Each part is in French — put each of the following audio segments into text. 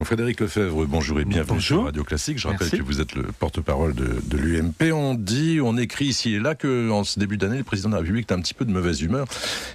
Frédéric Lefebvre, bonjour et bienvenue sur Radio Classique. Je rappelle que vous êtes le porte-parole de l'UMP. On écrit ici et là qu'en ce début d'année, le président de la République est un petit peu de mauvaise humeur,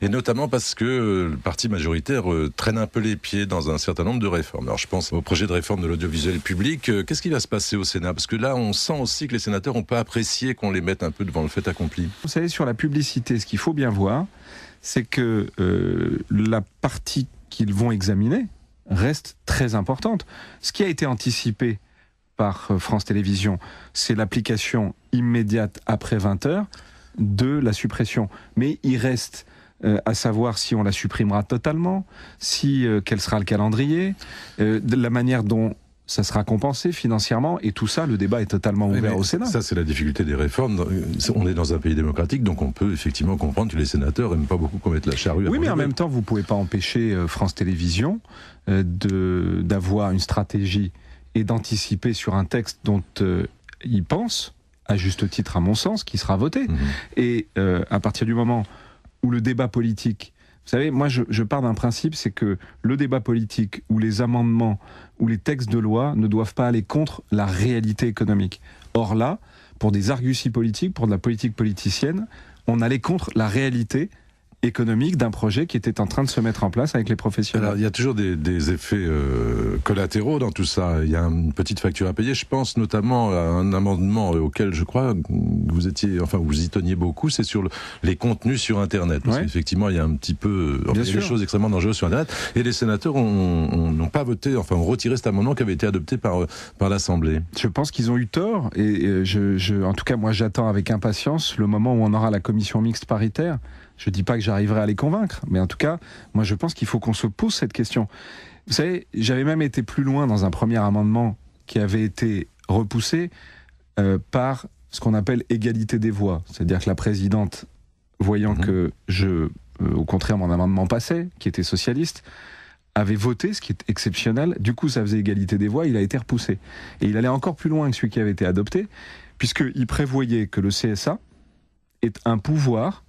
et notamment parce que le parti majoritaire traîne un peu les pieds dans un certain nombre de réformes. Alors je pense au projet de réforme de l'audiovisuel public. Qu'est-ce qui va se passer au Sénat? Parce que là, on sent aussi que les sénateurs n'ont pas apprécié qu'on les mette un peu devant le fait accompli. Vous savez, sur la publicité, ce qu'il faut bien voir, c'est que la partie qu'ils vont examiner reste très importante. Ce qui a été anticipé par France Télévisions, c'est l'application immédiate après 20h de la suppression. Mais il reste à savoir si on la supprimera totalement, quel sera le calendrier, de la manière dont ça sera compensé financièrement, et tout ça, le débat est totalement ouvert au Sénat. Ça, c'est la difficulté des réformes. On est dans un pays démocratique, donc on peut effectivement comprendre que les sénateurs n'aiment pas beaucoup qu'on mette la charrue. Oui, mais en même temps, vous ne pouvez pas empêcher France Télévisions d'avoir une stratégie et d'anticiper sur un texte dont ils pensent, à juste titre à mon sens, qui sera voté. Et à partir du moment où le débat politique... Vous savez, moi je pars d'un principe, c'est que le débat politique ou les amendements ou les textes de loi ne doivent pas aller contre la réalité économique. Or là, pour des arguties politiques, pour de la politique politicienne, on allait contre la réalité économique d'un projet qui était en train de se mettre en place avec les professionnels. Alors, il y a toujours des effets collatéraux dans tout ça. Il y a une petite facture à payer. Je pense notamment à un amendement auquel je crois vous y teniez beaucoup, c'est sur les contenus sur Internet. Parce qu'effectivement, il y a un petit peu il y a des choses extrêmement dangereuses sur Internet. Et les sénateurs n'ont pas voté, ont retiré cet amendement qui avait été adopté par l'Assemblée. Je pense qu'ils ont eu tort. Et en tout cas, moi, j'attends avec impatience le moment où on aura la commission mixte paritaire. Je ne dis pas que j'arriverai à les convaincre, mais en tout cas, moi je pense qu'il faut qu'on se pose cette question. Vous savez, j'avais même été plus loin dans un premier amendement qui avait été repoussé par ce qu'on appelle égalité des voix. C'est-à-dire que la présidente, voyant que au contraire mon amendement passait, qui était socialiste, avait voté, ce qui est exceptionnel. Du coup, ça faisait égalité des voix, il a été repoussé. Et il allait encore plus loin que celui qui avait été adopté, puisqu'il prévoyait que le CSA ait un pouvoir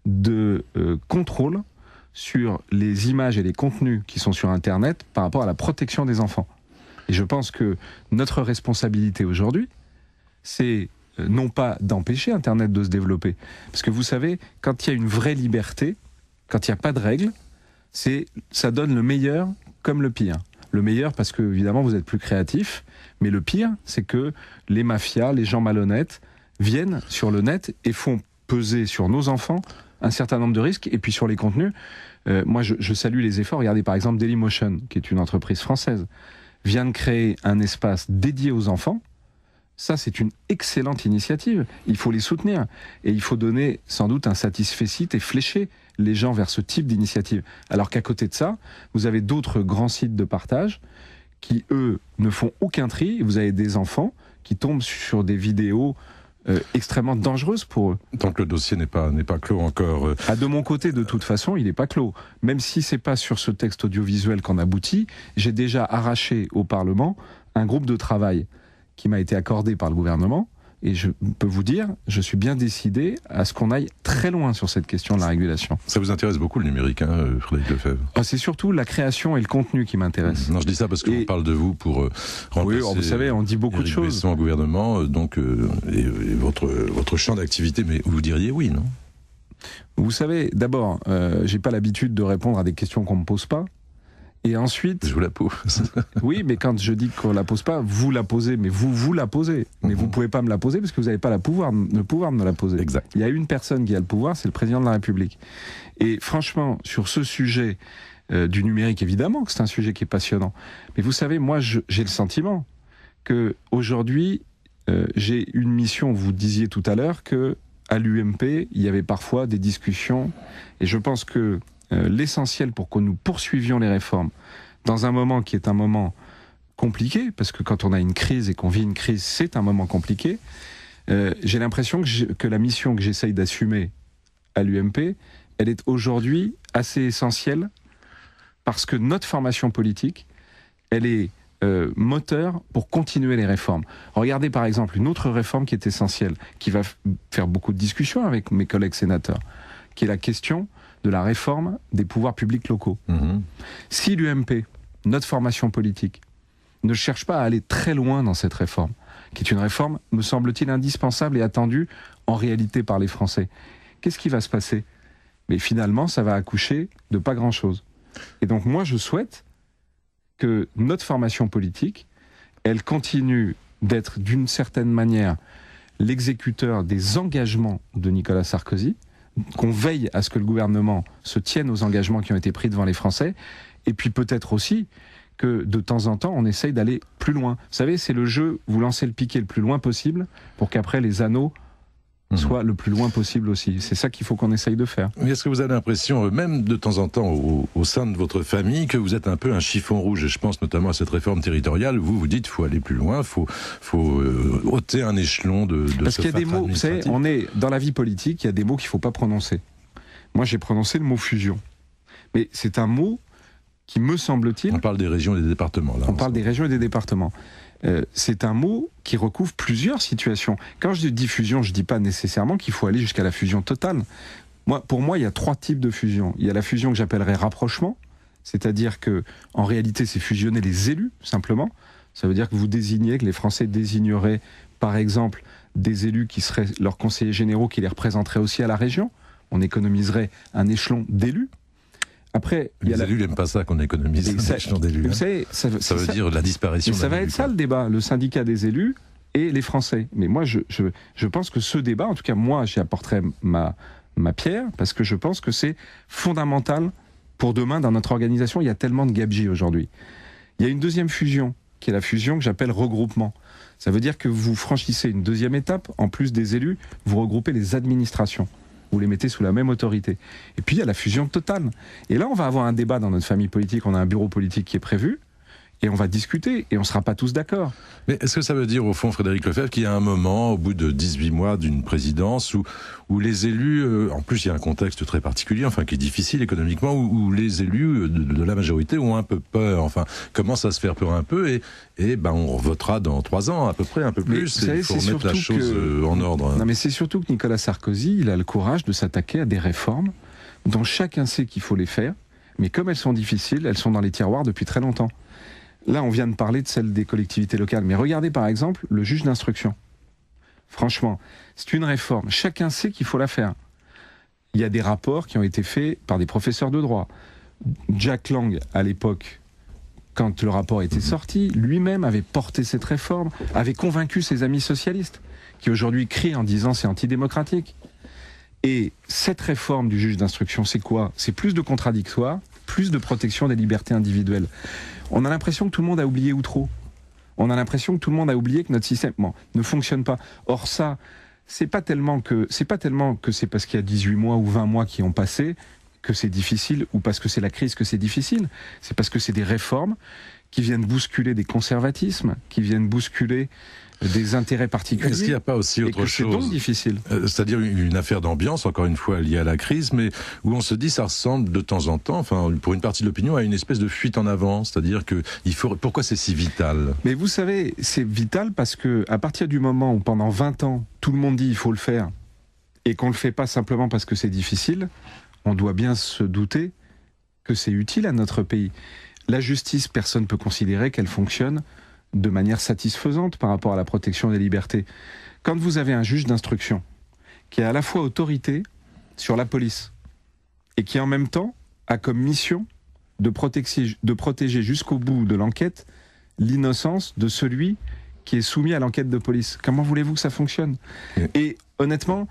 de contrôle sur les images et les contenus qui sont sur Internet par rapport à la protection des enfants. Et je pense que notre responsabilité aujourd'hui, c'est non pas d'empêcher Internet de se développer, parce que vous savez, quand il y a une vraie liberté, quand il n'y a pas de règles, ça donne le meilleur comme le pire. Le meilleur parce que, évidemment, vous êtes plus créatif, mais le pire, c'est que les mafias, les gens malhonnêtes, viennent sur le net et font peser sur nos enfants un certain nombre de risques. Et puis sur les contenus, moi je salue les efforts. Regardez par exemple Dailymotion, qui est une entreprise française, vient de créer un espace dédié aux enfants. Ça, c'est une excellente initiative. Il faut les soutenir. Et il faut donner sans doute un satisfecit et flécher les gens vers ce type d'initiative. Alors qu'à côté de ça, vous avez d'autres grands sites de partage qui, eux, ne font aucun tri. Vous avez des enfants qui tombent sur des vidéos extrêmement dangereuse pour eux. Tant que le dossier n'est pas clos encore. De mon côté, de toute façon, il n'est pas clos. Même si c'est pas sur ce texte audiovisuel qu'on aboutit, j'ai déjà arraché au Parlement un groupe de travail qui m'a été accordé par le gouvernement. Et je peux vous dire, je suis bien décidé à ce qu'on aille très loin sur cette question de la régulation. Ça vous intéresse beaucoup le numérique, Frédéric Lefebvre? C'est surtout la création et le contenu qui m'intéressent. Non, je dis ça parce qu'on parle de vous pour remplacer. Oui, vous savez, on dit beaucoup de choses. Besson au gouvernement, donc et votre champ d'activité, mais vous diriez oui, non? Vous savez, d'abord, j'ai pas l'habitude de répondre à des questions qu'on me pose pas. Et ensuite... Je vous la pose. Oui, mais quand je dis qu'on la pose pas, vous la posez, mais vous la posez. Mais vous pouvez pas me la poser parce que vous n'avez pas le pouvoir de me la poser. Exact. Il y a une personne qui a le pouvoir, c'est le président de la République. Et franchement, sur ce sujet du numérique, évidemment que c'est un sujet qui est passionnant. Mais vous savez, moi, j'ai le sentiment que aujourd'hui, j'ai une mission. Vous disiez tout à l'heure que à l'UMP, il y avait parfois des discussions. Et je pense que l'essentiel pour que nous poursuivions les réformes dans un moment qui est un moment compliqué, parce que quand on a une crise et qu'on vit une crise, c'est un moment compliqué, j'ai l'impression que la mission que j'essaye d'assumer à l'UMP, elle est aujourd'hui assez essentielle, parce que notre formation politique, elle est moteur pour continuer les réformes. Regardez par exemple une autre réforme qui est essentielle, qui va faire beaucoup de discussions avec mes collègues sénateurs, qui est la question de la réforme des pouvoirs publics locaux. Si l'UMP, notre formation politique, ne cherche pas à aller très loin dans cette réforme, qui est une réforme, me semble-t-il, indispensable et attendue en réalité par les Français. Qu'est-ce qui va se passer ? Mais finalement, ça va accoucher de pas grand-chose. Et donc moi, je souhaite que notre formation politique, elle continue d'être d'une certaine manière l'exécuteur des engagements de Nicolas Sarkozy, qu'on veille à ce que le gouvernement se tienne aux engagements qui ont été pris devant les Français, et puis peut-être aussi que de temps en temps, on essaye d'aller plus loin. Vous savez, c'est le jeu, vous lancez le piquet le plus loin possible, pour qu'après les anneaux soient le plus loin possible aussi. C'est ça qu'il faut qu'on essaye de faire. Mais est-ce que vous avez l'impression, même de temps en temps, au sein de votre famille, que vous êtes un peu un chiffon rouge ? Et je pense notamment à cette réforme territoriale, où vous dites qu'il faut aller plus loin, il faut ôter un échelon de Parce qu'il y a des mots, vous savez, administratif. on est dans la vie politique, il y a des mots qu'il ne faut pas prononcer. Moi, j'ai prononcé le mot fusion. Mais c'est un mot qui, me semble-t-il... On parle des régions et des départements, là. On parle des régions et des départements. C'est un mot qui recouvre plusieurs situations. Quand je dis fusion, je ne dis pas nécessairement qu'il faut aller jusqu'à la fusion totale. Pour moi, il y a 3 types de fusion. Il y a la fusion que j'appellerais rapprochement, c'est-à-dire que, en réalité, c'est fusionner les élus, simplement. Ça veut dire que que les Français désigneraient, par exemple, des élus qui seraient leurs conseillers généraux, qui les représenteraient aussi à la région. On économiserait un échelon d'élus. Après, les élus n'aiment pas ça qu'on économise un échelon d'élus. Vous savez, ça veut dire la disparition. Mais ça va être ça le débat, le syndicat des élus et les Français. Mais moi, je pense que ce débat, en tout cas moi, j'y apporterai ma pierre, parce que je pense que c'est fondamental pour demain dans notre organisation. Il y a tellement de gabegies aujourd'hui. Il y a une deuxième fusion, qui est la fusion que j'appelle regroupement. Ça veut dire que vous franchissez une deuxième étape, en plus des élus, vous regroupez les administrations. Vous les mettez sous la même autorité. Et puis il y a la fusion totale. Et là, on va avoir un débat dans notre famille politique, on a un bureau politique qui est prévu, et on va discuter, et on ne sera pas tous d'accord. Mais est-ce que ça veut dire, au fond, Frédéric Lefebvre, qu'il y a un moment, au bout de 18 mois d'une présidence, où les élus, en plus il y a un contexte très particulier, enfin qui est difficile économiquement, où les élus de la majorité ont un peu peur, enfin commencent à se faire peur un peu, et on votera dans 3 ans à peu près, un peu plus, mais il faut remettre la chose en ordre. Non mais c'est surtout que Nicolas Sarkozy, il a le courage de s'attaquer à des réformes dont chacun sait qu'il faut les faire, mais comme elles sont difficiles, elles sont dans les tiroirs depuis très longtemps. Là, on vient de parler de celle des collectivités locales. Mais regardez par exemple le juge d'instruction. Franchement, c'est une réforme. Chacun sait qu'il faut la faire. Il y a des rapports qui ont été faits par des professeurs de droit. Jack Lang, à l'époque, quand le rapport était sorti, lui-même avait porté cette réforme, avait convaincu ses amis socialistes, qui aujourd'hui crient en disant c'est antidémocratique. Et cette réforme du juge d'instruction, c'est quoi ? C'est plus de contradictoire, plus de protection des libertés individuelles. On a l'impression que tout le monde a oublié Outreau. On a l'impression que tout le monde a oublié que notre système ne fonctionne pas. Or ça, c'est pas tellement que c'est parce qu'il y a 18 mois ou 20 mois qui ont passé que c'est difficile, ou parce que c'est la crise que c'est difficile. C'est parce que c'est des réformes qui viennent bousculer des conservatismes, qui viennent bousculer des intérêts particuliers. Est-ce qu'il n'y a pas aussi autre chose ? C'est donc difficile. C'est-à-dire une affaire d'ambiance, encore une fois liée à la crise, mais où on se dit ça ressemble de temps en temps, enfin pour une partie de l'opinion, à une espèce de fuite en avant. C'est-à-dire que pourquoi c'est si vital ? Mais vous savez, c'est vital parce que à partir du moment où pendant 20 ans, tout le monde dit il faut le faire, et qu'on ne le fait pas simplement parce que c'est difficile, on doit bien se douter que c'est utile à notre pays. La justice, personne ne peut considérer qu'elle fonctionne de manière satisfaisante par rapport à la protection des libertés. Quand vous avez un juge d'instruction qui a à la fois autorité sur la police et qui en même temps a comme mission de protéger jusqu'au bout de l'enquête l'innocence de celui qui est soumis à l'enquête de police. Comment voulez-vous que ça fonctionne ? Et honnêtement,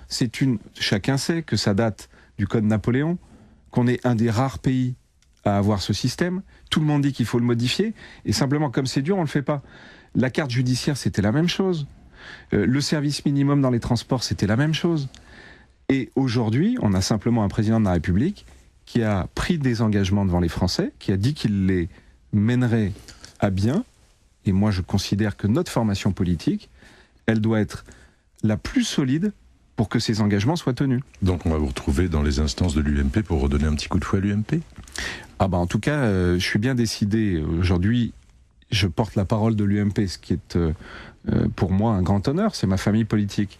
chacun sait que ça date du Code Napoléon, qu'on est un des rares pays à avoir ce système. Tout le monde dit qu'il faut le modifier, et simplement, comme c'est dur, on le fait pas. La carte judiciaire, c'était la même chose. Le service minimum dans les transports, c'était la même chose. Et aujourd'hui, on a simplement un président de la République qui a pris des engagements devant les Français, qui a dit qu'il les mènerait à bien. Et moi, je considère que notre formation politique, elle doit être la plus solide pour que ces engagements soient tenus. Donc on va vous retrouver dans les instances de l'UMP pour redonner un petit coup de fouet à l'UMP ? En tout cas, je suis bien décidé. Aujourd'hui, je porte la parole de l'UMP, ce qui est pour moi un grand honneur, c'est ma famille politique.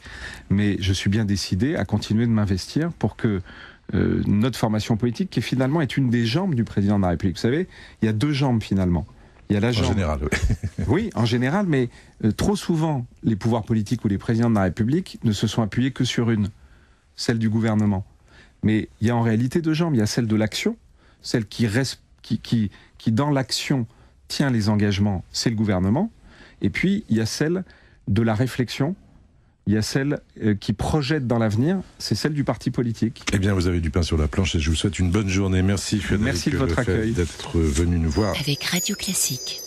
Mais je suis bien décidé à continuer de m'investir pour que notre formation politique, qui finalement est une des jambes du président de la République. Vous savez, il y a 2 jambes finalement. Il y a la jambe, en général, oui. Oui, en général, mais trop souvent, les pouvoirs politiques ou les présidents de la République ne se sont appuyés que sur une, celle du gouvernement. Mais il y a en réalité deux jambes. Il y a celle de l'action, celle qui dans l'action tient les engagements, c'est le gouvernement. Et puis, il y a celle de la réflexion, il y a celle qui projette dans l'avenir, c'est celle du parti politique. Eh bien, vous avez du pain sur la planche et je vous souhaite une bonne journée. Merci Frédéric. Merci de votre accueil. D'être venu nous voir. Avec Radio Classique.